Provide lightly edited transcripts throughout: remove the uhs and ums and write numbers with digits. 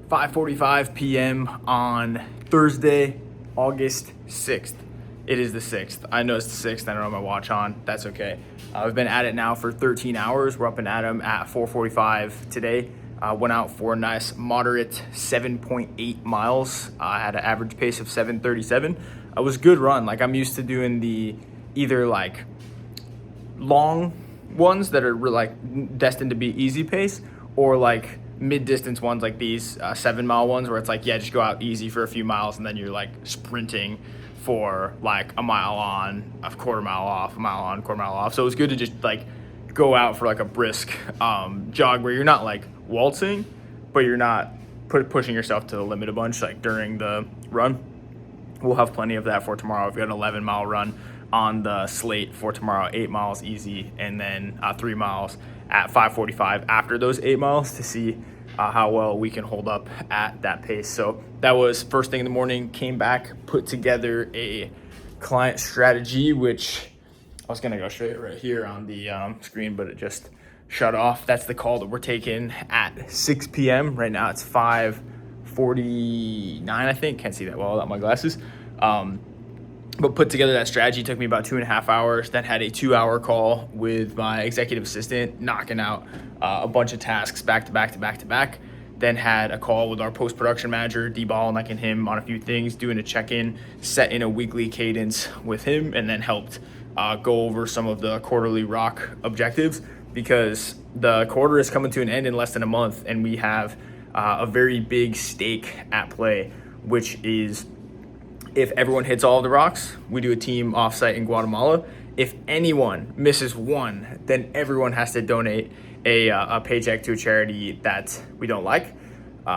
5:45 p.m. on Thursday, August 6th. It is the 6th. I know it's the 6th. I don't have my watch on. That's okay. I've been at it now for 13 hours. We're up and at 'em at 4:45 today. Went out for a nice moderate 7.8 miles. I had an average pace of 7:37. It was a good run. Like, I'm used to doing the either like long ones that are like destined to be easy pace, or like mid-distance ones like these 7-mile ones where it's like, yeah, just go out easy for a few miles and then you're like sprinting for like a mile on, a quarter mile off, a mile on, quarter mile off. So it was good to just like go out for like a brisk jog where you're not like waltzing, but you're not pushing yourself to the limit a bunch like during the run. We'll have plenty of that for tomorrow. We've got an 11-mile run on the slate for tomorrow, 8 miles easy, and then 3 miles at 5:45 after those 8 miles to see how well we can hold up at that pace. So that was first thing in the morning. Came back, put together a client strategy, which I was gonna go straight right here on the screen, but it just shut off. That's the call that we're taking at 6 p.m. Right now it's 5:49, I think. Can't see that well without my glasses. But put together that strategy took me about 2.5 hours. Then had a 2-hour call with my executive assistant, knocking out a bunch of tasks back to back to back to back. Then had a call with our post-production manager, deballing him on a few things, doing a check-in, set in a weekly cadence with him, and then helped go over some of the quarterly rock objectives, because the quarter is coming to an end in less than a month, and we have a very big stake at play, which is if everyone hits all of the rocks, we do a team offsite in Guatemala. If anyone misses one, then everyone has to donate a paycheck to a charity that we don't like.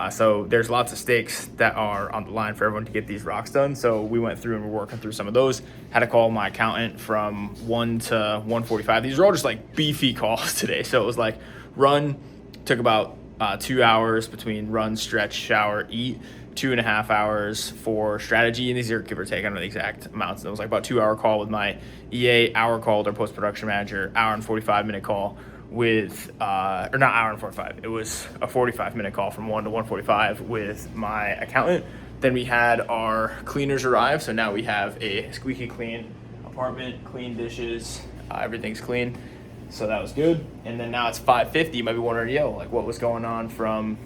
So there's lots of stakes that are on the line for everyone to get these rocks done. So we went through and we're working through some of those. Had to call my accountant from 1 to 1:45. These are all just like beefy calls today. So it was like run, took about 2 hours between run, stretch, shower, eat. 2.5 hours for strategy, and these are give or take, I don't know the exact amounts. It was like about 2-hour call with my EA, hour call with our post-production manager, hour and 45-minute call with, or not hour and 45, it was a 45-minute call from 1 to 1:45 with my accountant. Then we had our cleaners arrive, so now we have a squeaky clean apartment, clean dishes, everything's clean, so that was good. And then now it's 5:50, you might be wondering, yo, like what was going on from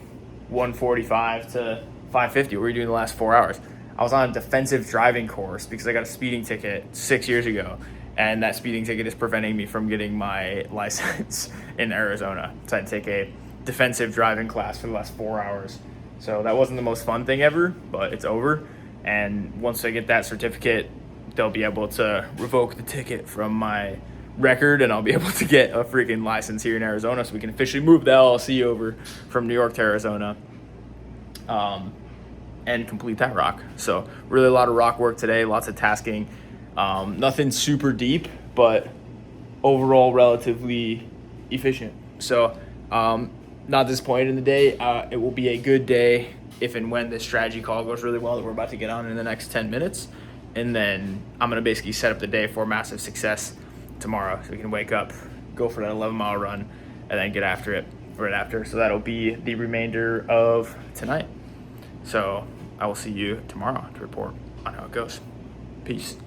1:45 to 5:50? What were you doing the last 4 hours? I was on a defensive driving course because I got a speeding ticket 6 years ago, and that speeding ticket is preventing me from getting my license in Arizona. So I had to take a defensive driving class for the last 4 hours. So that wasn't the most fun thing ever, but it's over. And once I get that certificate, they'll be able to revoke the ticket from my record, and I'll be able to get a freaking license here in Arizona so we can officially move the LLC over from New York to Arizona. And complete that rock. So really a lot of rock work today, lots of tasking, nothing super deep, but overall relatively efficient. So not disappointed in the day. It will be a good day if and when this strategy call goes really well that we're about to get on in the next 10 minutes. And then I'm going to basically set up the day for massive success tomorrow, so we can wake up, go for that 11-mile run, and then get after it right after. So that'll be the remainder of tonight. So I will see you tomorrow to report on how it goes. Peace.